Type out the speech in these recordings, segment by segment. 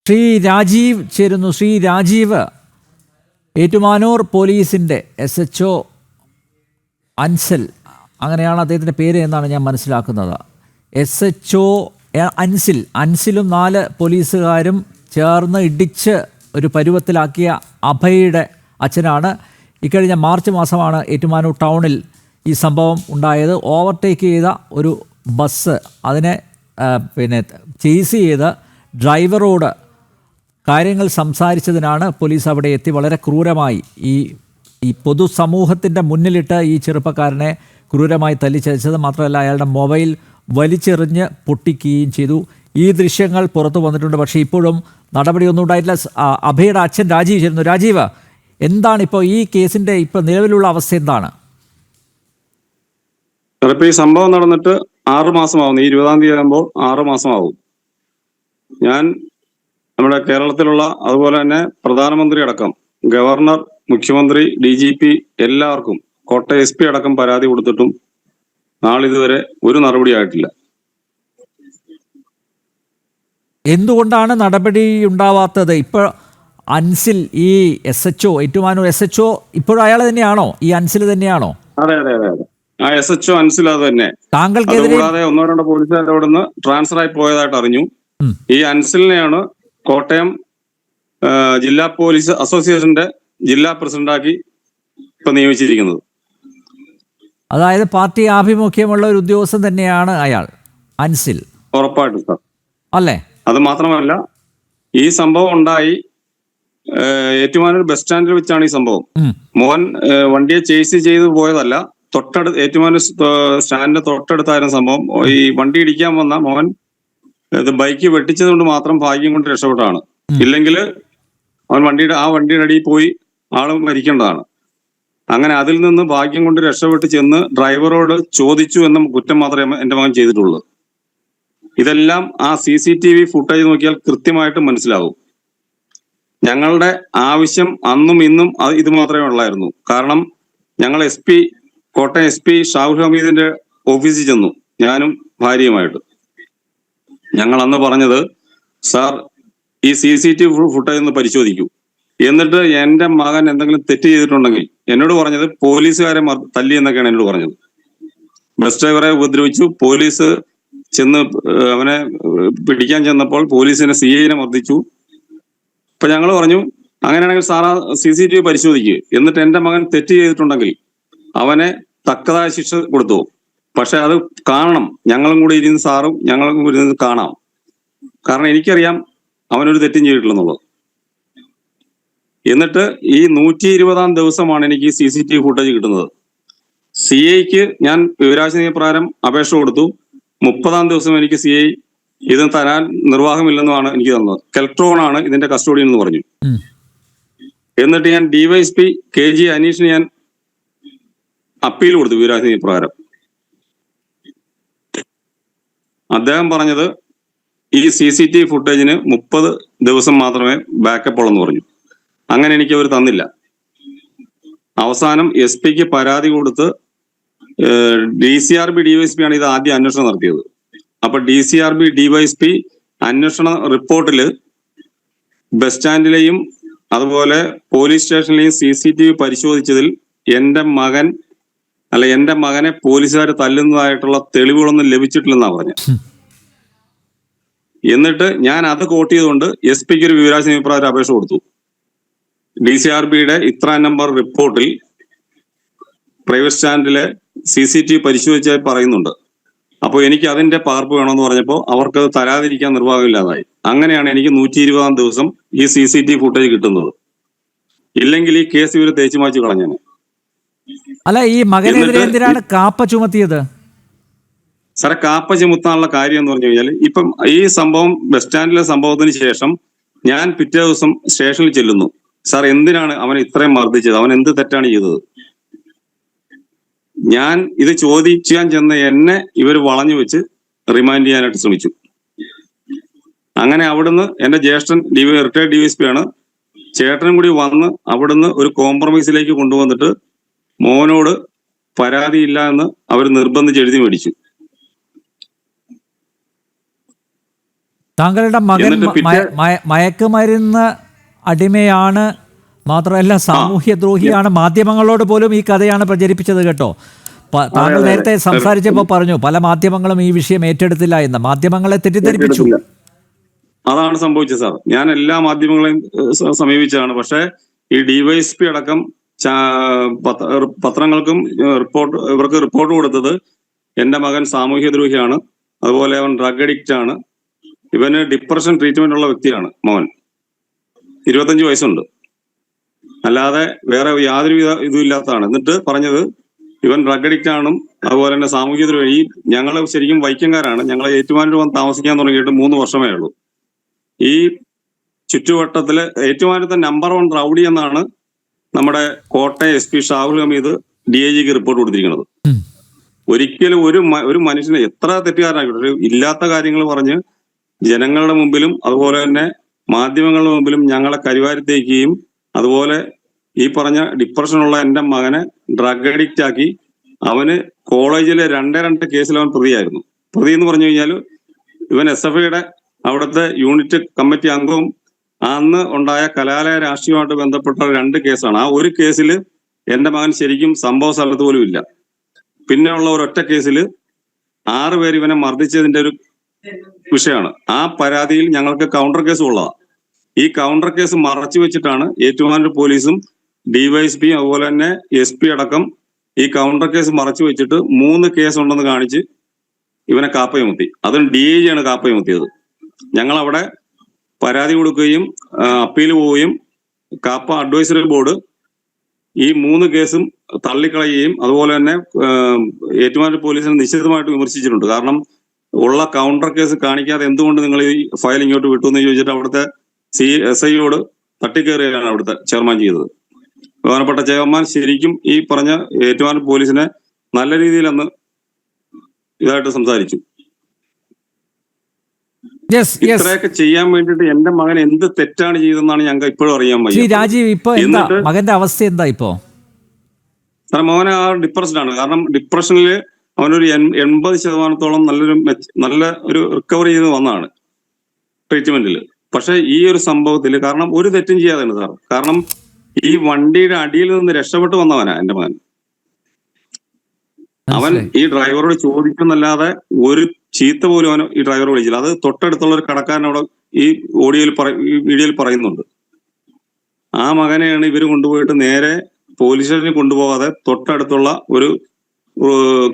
ശ്രീ രാജീവ് ചേരുന്നു. ശ്രീ രാജീവ്, ഏറ്റുമാനൂർ പോലീസിൻ്റെ SHO അൻസൽ, അങ്ങനെയാണ് അദ്ദേഹത്തിൻ്റെ പേര് എന്നാണ് ഞാൻ മനസ്സിലാക്കുന്നത്. SHO അൻസിലും 4 പോലീസുകാരും ചേർന്ന് ഇടിച്ച് ഒരു പരുവത്തിലാക്കിയ അഭയുടെ അച്ഛനാണ്. ഇക്കഴിഞ്ഞ മാർച്ച് മാസമാണ് ഏറ്റുമാനൂർ ടൗണിൽ ഈ സംഭവം ഉണ്ടായത്. ഓവർടേക്ക് ചെയ്ത ഒരു ബസ് അതിനെ ചേസ് ചെയ്ത് ഡ്രൈവറോട് കാര്യങ്ങൾ സംസാരിച്ചതിനാണ് പോലീസ് അവിടെ എത്തി വളരെ ക്രൂരമായി ഈ പൊതുസമൂഹത്തിൻ്റെ മുന്നിലിട്ട് ഈ ചെറുപ്പക്കാരനെ ക്രൂരമായി തല്ലിച്ചതച്ചത്. മാത്രമല്ല അയാളുടെ മൊബൈൽ വലിച്ചെറിഞ്ഞ് പൊട്ടിക്കുകയും ചെയ്തു. ഈ ദൃശ്യങ്ങൾ പുറത്തു വന്നിട്ടുണ്ട്. പക്ഷേ ഇപ്പോഴും നടപടിയൊന്നും ഉണ്ടായിട്ടില്ല. അഭയുടെ അച്ഛൻ രാജീവ് ചേരുന്നു. രാജീവ്, എന്താണ് ഇപ്പോൾ ഈ കേസിൻ്റെ ഇപ്പോൾ നിലവിലുള്ള അവസ്ഥ എന്താണ്? ഈ സംഭവം നടന്നിട്ട് 6 മാസമാവും. ഈ 20-ാം തീയതി ആകുമ്പോൾ 6 മാസമാവും. ഞാൻ നമ്മുടെ കേരളത്തിലുള്ള അതുപോലെ തന്നെ പ്രധാനമന്ത്രി അടക്കം, ഗവർണർ, മുഖ്യമന്ത്രി, DGP എല്ലാവർക്കും, കോട്ടയം SP അടക്കം പരാതി കൊടുത്തിട്ടും നാളിതുവരെ ഒരു നടപടി ആയിട്ടില്ല. എന്തുകൊണ്ടാണ് നടപടി ഉണ്ടാവാത്തത്? ഇപ്പോൾ അൻസിൽ, ഈ SHO, ഏറ്റുമാനൂർ SHO ഇപ്പോഴും അയാൾ തന്നെയാണോ? ഈ അൻസിൽ തന്നെയാണോ? അതെ, ആ SHO അൻസിൽ അത് തന്നെ. കൂടാതെ 1-2 പോലീസുകാർ അവിടെ നിന്ന് ട്രാൻസ്ഫർ ആയി പോയതായിട്ട് അറിഞ്ഞു. ഈ അൻസിലിനെയാണ് കോട്ടയം ജില്ലാ പോലീസ് അസോസിയേഷന്റെ ജില്ലാ പ്രസിഡന്റാക്കി ഇപ്പൊ നിയമിച്ചിരിക്കുന്നത്. അതായത് പാർട്ടി ആഭിമുഖ്യമുള്ള ഒരു ഉദ്യോഗസ്ഥൻ തന്നെയാണ് അയാൾ, അൻസിൽ. ഉറപ്പായിട്ടും സാർ, അല്ലേ? അത് മാത്രമല്ല, ഈ സംഭവം ഉണ്ടായി ഏറ്റുമാനൂർ ബസ് സ്റ്റാൻഡിൽ വെച്ചാണ് ഈ സംഭവം. മോഹൻ വണ്ടിയെ ചേസ് ചെയ്ത് പോയതല്ല, ഏറ്റുമാനൂർ സ്റ്റാൻഡിന്റെ തൊട്ടടുത്തായിരുന്നു സംഭവം. ഈ വണ്ടി ഇടിക്കാൻ വന്ന മോഹൻ ബൈക്ക് വെട്ടിച്ചത് കൊണ്ട് മാത്രം ഭാഗ്യം കൊണ്ട് രക്ഷപ്പെട്ടതാണ്. ഇല്ലെങ്കിൽ അവൻ വണ്ടിയുടെ അടിയിൽ പോയി ആള് മരിക്കേണ്ടതാണ്. അങ്ങനെ അതിൽ നിന്ന് ഭാഗ്യം കൊണ്ട് രക്ഷപ്പെട്ട് ചെന്ന് ഡ്രൈവറോട് ചോദിച്ചു എന്ന കുറ്റം മാത്രമേ എന്റെ മകൻ ചെയ്തിട്ടുള്ളൂ. ഇതെല്ലാം ആ CCTV ഫുട്ടേജ് നോക്കിയാൽ കൃത്യമായിട്ട് മനസ്സിലാവും. ഞങ്ങളുടെ ആവശ്യം അന്നും ഇന്നും ഇത് മാത്രമേ ഉള്ളായിരുന്നു. കാരണം ഞങ്ങൾ കോട്ടയം SP ഷാഹുൽ ഹമീദിന്റെ ഓഫീസിൽ ചെന്നു, ഞാനും ഭാര്യയുമായിട്ട്. ഞങ്ങൾ അന്ന് പറഞ്ഞത്, സാർ ഈ CCTV ഫുട്ടേജ് ഒന്ന് പരിശോധിക്കൂ, എന്നിട്ട് എന്റെ മകൻ എന്തെങ്കിലും തെറ്റ് ചെയ്തിട്ടുണ്ടെങ്കിൽ എന്നോട് പറഞ്ഞത് പോലീസുകാരെ തല്ലി എന്നൊക്കെയാണ് എന്നോട് പറഞ്ഞത്. ബസ് ഡ്രൈവറെ ഉപദ്രവിച്ചു, പോലീസ് ചെന്ന് അവനെ പിടിക്കാൻ ചെന്നപ്പോൾ പോലീസിനെ CI മർദ്ദിച്ചു. ഇപ്പൊ ഞങ്ങൾ പറഞ്ഞു, അങ്ങനെയാണെങ്കിൽ സാർ CCTV പരിശോധിക്കുക, എന്നിട്ട് എന്റെ മകൻ തെറ്റ് ചെയ്തിട്ടുണ്ടെങ്കിൽ അവനെ തക്കതായ ശിക്ഷ കൊടുത്തു. പക്ഷെ അത് കാണണം, ഞങ്ങളും കൂടി ഇരുന്ന്, സാറും ഞങ്ങളും കൂടി ഇരുന്ന് കാണാം. കാരണം എനിക്കറിയാം അവനൊരു തെറ്റും ചെയ്തിട്ടില്ലെന്നുള്ളത്. എന്നിട്ട് ഈ 120-ാം ദിവസമാണ് എനിക്ക് ഈ CCTV ഫുട്ടേജ് കിട്ടുന്നത്. CIക്ക് ഞാൻ വിവരാവകാശ നിയമപ്രകാരം അപേക്ഷ കൊടുത്തു. 30-ാം ദിവസം എനിക്ക് CI ഇത് തരാൻ നിർവാഹമില്ലെന്നാണ് എനിക്ക് തന്നത്. കെൽട്രോണാണ് ഇതിന്റെ കസ്റ്റോഡിയൻ എന്ന് പറഞ്ഞു. എന്നിട്ട് ഞാൻ DYSP KG അനീഷിന് ഞാൻ അപ്പീൽ കൊടുത്തു വിവരാവകാശ നിയമപ്രകാരം. അദ്ദേഹം പറഞ്ഞത് ഈ CCTV ഫുട്ടേജിന് 30 ദിവസം മാത്രമേ ബാക്കപ്പ് ഉള്ളെന്ന് പറഞ്ഞു. അങ്ങനെ എനിക്ക് അവർ തന്നില്ല. അവസാനം SP-ക്ക് പരാതി കൊടുത്ത് DCRB DYSP ആണ് ഇത് ആദ്യം അന്വേഷണം നടത്തിയത്. അപ്പൊ DCRB DYSP അന്വേഷണ റിപ്പോർട്ടില് ബസ് സ്റ്റാൻഡിലെയും അതുപോലെ പോലീസ് സ്റ്റേഷനിലെയും CCTV പരിശോധിച്ചതിൽ എന്റെ മകനെ പോലീസുകാർ തല്ലുന്നതായിട്ടുള്ള തെളിവുകളൊന്നും ലഭിച്ചിട്ടില്ലെന്നാ പറഞ്ഞത്. എന്നിട്ട് ഞാൻ അത് കോട്ട് ചെയ്തുകൊണ്ട് SP-ക്ക് ഒരു വിവരാവകാശ നിയമപ്രകാരം അപേക്ഷ കൊടുത്തു. DCRB-യുടെ ഇത്ര നമ്പർ റിപ്പോർട്ടിൽ പ്രൈവറ്റ് സ്റ്റാൻഡിലെ CCTV പരിശോധിച്ചായി പറയുന്നുണ്ട്. അപ്പോൾ എനിക്ക് അതിന്റെ പകർപ്പ് വേണമെന്ന് പറഞ്ഞപ്പോൾ അവർക്ക് അത് തരാതിരിക്കാൻ നിർവാഹമില്ലാതായി. അങ്ങനെയാണ് എനിക്ക് 120-ാം ദിവസം ഈ CCTV ഫുട്ടേജ് കിട്ടുന്നത്. ഇല്ലെങ്കിൽ ഈ കേസ് ഇവര് തേച്ചു മാറ്റി കളഞ്ഞാണ്. അല്ല, ഈ മകനെതിരെ എന്തിനാണ് കാപ്പ ചുമത്തിയത്? സാറെ, കാപ്പ ചുമത്താനുള്ള കാര്യം എന്ന് പറഞ്ഞു കഴിഞ്ഞാൽ, ഇപ്പം ഈ സംഭവം ബസ് സ്റ്റാൻഡിലെ സംഭവത്തിന് ശേഷം ഞാൻ പിറ്റേ ദിവസം സ്റ്റേഷനിൽ ചെല്ലുന്നു. സാർ, എന്തിനാണ് അവനെ ഇത്രയും മർദ്ദിച്ചത്? അവൻ എന്ത് തെറ്റാണ് ചെയ്തത്? ഞാൻ ഇത് ചോദിക്കാൻ ചെന്ന എന്നെ ഇവർ വളഞ്ഞു വെച്ച് റിമാൻഡ് ചെയ്യാനായിട്ട് ശ്രമിച്ചു. അങ്ങനെ അവിടുന്ന് എന്റെ ജ്യേഷ്ഠൻ റിട്ടയർഡ് DYSP ആണ്, ചേട്ടനും കൂടി വന്ന് അവിടുന്ന് ഒരു കോംപ്രമൈസിലേക്ക് കൊണ്ടുവന്നിട്ട് മോനോട് പരാതിയില്ല എന്ന് അവർ നിർബന്ധിച്ച് എഴുതി മേടിച്ചു. താങ്കളുടെ മകൻ എന്നിട്ട് മയക്കുമരുന്ന് അടിമയാണ്, മാത്രമല്ല സാമൂഹ്യദ്രോഹിയാണ്. മാധ്യമങ്ങളോട് പോലും ഈ കഥയാണ് പ്രചരിപ്പിച്ചത് കേട്ടോ. താങ്കൾ നേരത്തെ സംസാരിച്ചപ്പോൾ പറഞ്ഞു പല മാധ്യമങ്ങളും ഈ വിഷയം ഏറ്റെടുത്തില്ല എന്ന്. മാധ്യമങ്ങളെ തെറ്റിദ്ധരിപ്പിച്ചു. അതാണ് സംഭവിച്ചത് സാർ. ഞാൻ എല്ലാ മാധ്യമങ്ങളെയും സമീപിച്ചതാണ്. പക്ഷേ ഈ ഡിവൈഎസ്പി അടക്കം പത്രങ്ങൾക്കും ഇവർക്ക് റിപ്പോർട്ട് കൊടുത്തത് എന്റെ മകൻ സാമൂഹ്യദ്രോഹിയാണ്, അതുപോലെ അവൻ ഡ്രഗ് അഡിക്റ്റ് ആണ്, ഇവന് ഡിപ്രഷൻ ട്രീറ്റ്മെന്റ് ഉള്ള വ്യക്തിയാണ് മോൻ, 25 വയസ്സുണ്ട്, അല്ലാതെ വേറെ യാതൊരു ഇതും ഇല്ലാത്തതാണ്. എന്നിട്ട് പറഞ്ഞത് ഇവൻ ഡ്രഗ് അഡിക്റ്റ് ആണും അതുപോലെ തന്നെ സാമൂഹ്യദ്രോഹി. ഞങ്ങൾ ശരിക്കും വൈക്കംകാരാണ്. ഞങ്ങൾ ഏറ്റുമാനൂർ വന്ന് താമസിക്കാൻ തുടങ്ങിയിട്ട് 3 വർഷമേ ഉള്ളൂ. ഈ ചുറ്റുവട്ടത്തില് ഏറ്റുമാനൂരത്തെ നമ്പർ 1 റൗഡി എന്നാണ് നമ്മുടെ കോട്ടയം SP ഷാഹുൽ ഹമീദ് DIGക്ക് റിപ്പോർട്ട് കൊടുത്തിരിക്കുന്നത്. ഒരിക്കലും ഒരു മനുഷ്യനെ എത്ര തെറ്റുകാരനായിക്കോട്ടെ ഇല്ലാത്ത കാര്യങ്ങൾ പറഞ്ഞ് ജനങ്ങളുടെ മുമ്പിലും അതുപോലെ തന്നെ മാധ്യമങ്ങളുടെ മുമ്പിലും ഞങ്ങളെ കരിവാരിത്തേക്കുകയും അതുപോലെ ഈ പറഞ്ഞ ഡിപ്രഷനുള്ള എന്റെ മകനെ ഡ്രഗ് അഡിക്റ്റ് ആക്കി അവന് കോളേജിലെ 2 കേസിൽ അവൻ പ്രതിയായിരുന്നു. പ്രതി എന്ന് പറഞ്ഞു കഴിഞ്ഞാൽ ഇവൻ SFIയുടെ അവിടുത്തെ യൂണിറ്റ് കമ്മിറ്റി അംഗവും അന്ന് ഉണ്ടായ കലാലയ രാഷ്ട്രീയമായിട്ട് ബന്ധപ്പെട്ട 2 കേസാണ്. ആ ഒരു കേസിൽ എന്റെ മകൻ ശരിക്കും സംഭവ സ്ഥലത്ത് പോലും ഇല്ല. പിന്നെ ഉള്ള ഒരൊറ്റ കേസിൽ 6 പേര് ഇവനെ മർദ്ദിച്ചതിന്റെ ഒരു വിഷയമാണ്. ആ പരാതിയിൽ ഞങ്ങൾക്ക് കൗണ്ടർ കേസ് ഉള്ളതാണ്. ഈ കൗണ്ടർ കേസ് മറച്ചു വെച്ചിട്ടാണ് ഏറ്റുമാനൂർ പോലീസും ഡിവൈഎസ്പിയും അതുപോലെ തന്നെ SP അടക്കം ഈ കൗണ്ടർ കേസ് മറച്ചു വെച്ചിട്ട് 3 കേസ് ഉണ്ടെന്ന് കാണിച്ച് ഇവനെ കാപ്പയുമുത്തി. അതും DIG ആണ് കാപ്പയുമുത്തിയത്. ഞങ്ങൾ അവിടെ പരാതി കൊടുക്കുകയും അപ്പീൽ പോവുകയും കാപ്പ അഡ്വൈസറി ബോർഡ് ഈ 3 കേസും തള്ളിക്കളയുകയും അതുപോലെ തന്നെ ഏറ്റുമാനൂർ പോലീസിനെ നിശ്ചിതമായിട്ട് വിമർശിച്ചിട്ടുണ്ട്. കാരണം ഉള്ള കൗണ്ടർ കേസ് കാണിക്കാതെ എന്തുകൊണ്ട് നിങ്ങൾ ഈ ഫയൽ ഇങ്ങോട്ട് വിട്ടു എന്ന് ചോദിച്ചിട്ട് അവിടുത്തെ SIയോട് തട്ടിക്കയറുകയാണ് അവിടുത്തെ ചെയർമാൻ ചെയ്തത്. ബഹുമാനപ്പെട്ട ചെയർമാൻ ശരിക്കും ഈ പറഞ്ഞ ഏറ്റുമാനൂർ പോലീസിനെ നല്ല രീതിയിൽ അന്ന് ഇതായിട്ട് സംസാരിച്ചു. ഇത്രയൊക്കെ ചെയ്യാൻ വേണ്ടിയിട്ട് എന്റെ മകൻ എന്ത് തെറ്റാണ് ചെയ്തതെന്നാണ് ഞങ്ങൾക്ക് ഇപ്പോഴും അറിയാൻ വയ്യ. രാജീവ്, ഇപ്പൊ മകന്റെ അവസ്ഥ എന്താ ഇപ്പോ? സാർ, മോനെ ആ ഡിപ്രഷനാണ്. കാരണം ഡിപ്രഷനിൽ അവനൊരു 80% നല്ല ഒരു റിക്കവറി ചെയ്ത് വന്നതാണ് ട്രീറ്റ്മെന്റിൽ. പക്ഷെ ഈ ഒരു സംഭവത്തിൽ കാരണം ഒരു തെറ്റും ചെയ്യാതെയാണ് സാർ. കാരണം ഈ വണ്ടിയുടെ അടിയിൽ നിന്ന് രക്ഷപ്പെട്ടു വന്നവനാ എന്റെ മകൻ. അവൻ ഈ ഡ്രൈവറോട് ചോദിക്കുന്നല്ലാതെ ഒരു ചീത്ത പോലും അവൻ ഈ ഡ്രൈവർ വിളിച്ചില്ല. അത് തൊട്ടടുത്തുള്ള ഒരു കടക്കാരനോട് ഈ വീഡിയോയിൽ പറയുന്നുണ്ട്. ആ മകനെയാണ് ഇവര് കൊണ്ടുപോയിട്ട് നേരെ പോലീസ് സ്റ്റേഷനിൽ കൊണ്ടുപോകാതെ തൊട്ടടുത്തുള്ള ഒരു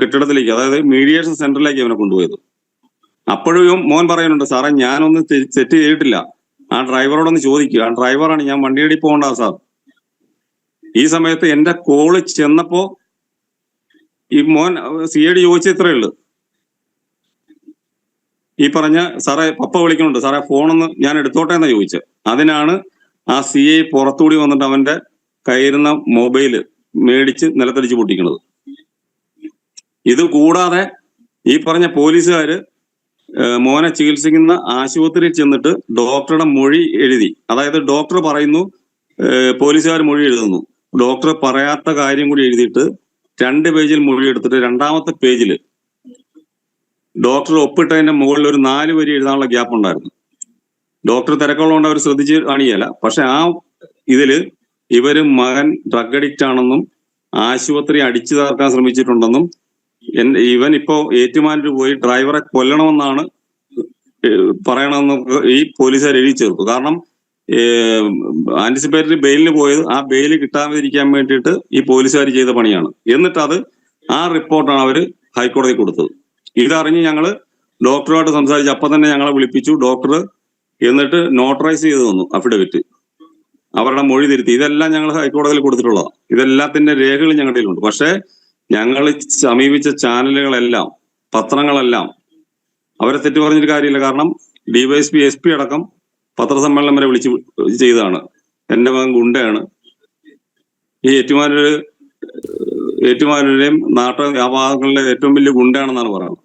കെട്ടിടത്തിലേക്ക്, അതായത് മീഡിയേഷൻ സെന്ററിലേക്ക് അവനെ കൊണ്ടുപോയത്. അപ്പോഴും മോൻ പറയുന്നുണ്ട്, സാറേ ഞാനൊന്നും തെറ്റ് ചെയ്തിട്ടില്ല, ആ ഡ്രൈവറോടൊന്ന് ചോദിക്കുക, ആ ഡ്രൈവറാണ്, ഞാൻ വണ്ടിയടി പോകണ്ട സാർ. ഈ സമയത്ത് എന്റെ കോള് ചെന്നപ്പോ ഈ മോൻ CID ചോദിച്ചത് ഇത്രയേ ഉള്ളൂ, ഈ പറഞ്ഞ സാറേ പപ്പ വിളിക്കുന്നുണ്ട്, സാറേ ഫോണൊന്ന് ഞാൻ എടുത്തോട്ടെ എന്നാ ചോദിച്ചത്. അതിനാണ് ആ CI പുറത്തുകൂടി വന്നിട്ട് അവന്റെ കയ്യിരുന്ന മൊബൈല് മേടിച്ച് നിലത്തടിച്ച് പൊട്ടിക്കുന്നത്. ഇത് കൂടാതെ ഈ പറഞ്ഞ പോലീസുകാര് മോനെ ചികിത്സിക്കുന്ന ആശുപത്രിയിൽ ചെന്നിട്ട് ഡോക്ടറുടെ മൊഴി എഴുതി, അതായത് ഡോക്ടർ പറയുന്നു, പോലീസുകാർ മൊഴി എഴുതുന്നു, ഡോക്ടർ പറയാത്ത കാര്യം കൂടി എഴുതിയിട്ട് 2 പേജിൽ മൊഴി എടുത്തിട്ട് 2ാമത്തെ പേജിൽ ഡോക്ടർ ഒപ്പിട്ടതിന്റെ മുകളിൽ ഒരു 4 വരി എഴുതാനുള്ള ഗ്യാപ്പ് ഉണ്ടായിരുന്നു. ഡോക്ടർ തിരക്കുള്ളതുകൊണ്ട് അവർ ശ്രദ്ധിച്ച് കാണിയല്ല. പക്ഷെ ആ ഇതില് ഇവര് മകൻ ഡ്രഗ് അഡിക്റ്റ് ആണെന്നും ആശുപത്രി അടിച്ചു തകർക്കാൻ ശ്രമിച്ചിട്ടുണ്ടെന്നും ഇവൻ ഇപ്പോ ഏറ്റുമാനൂർ പോയി ഡ്രൈവറെ കൊല്ലണമെന്നാണ് പറയണമെന്ന് ഈ പോലീസുകാർ എഴുതി ചേർത്തു. കാരണം ആന്റിസിപ്പേറ്ററി ബെയിലിന് പോയത് ആ ബെയിൽ കിട്ടാതിരിക്കാൻ വേണ്ടിയിട്ട് ഈ പോലീസുകാർ ചെയ്ത പണിയാണ്. എന്നിട്ട് അത് ആ റിപ്പോർട്ടാണ് അവര് ഹൈക്കോടതി കൊടുത്തത്. ഇതറിഞ്ഞ് ഞങ്ങള് ഡോക്ടറുമായിട്ട് സംസാരിച്ച് അപ്പൊ തന്നെ ഞങ്ങളെ വിളിപ്പിച്ചു. ഡോക്ടർ എന്നിട്ട് നോട്ടറൈസ് ചെയ്ത് തന്നു അഫിഡവിറ്റ്, അവരുടെ മൊഴി തിരുത്തി. ഇതെല്ലാം ഞങ്ങൾ ഹൈക്കോടതിയിൽ കൊടുത്തിട്ടുള്ളതാണ്. ഇതെല്ലാത്തിന്റെ രേഖകൾ ഞങ്ങളുടെ കയ്യിലുണ്ട്. പക്ഷെ ഞങ്ങൾ സമീപിച്ച ചാനലുകളെല്ലാം, പത്രങ്ങളെല്ലാം അവരെ തെറ്റു പറഞ്ഞൊരു കാര്യമില്ല. കാരണം DYSP SP അടക്കം പത്രസമ്മേളനം വരെ വിളിച്ച് ചെയ്തതാണ്. എന്റെ മകൻ ഗുണ്ടയാണ്, ഈ ഏറ്റുമാനൂരെയും ആ ഭാഗങ്ങളിലെ ഏറ്റവും വലിയ ഗുണ്ടയാണെന്നാണ് പറയുന്നത്.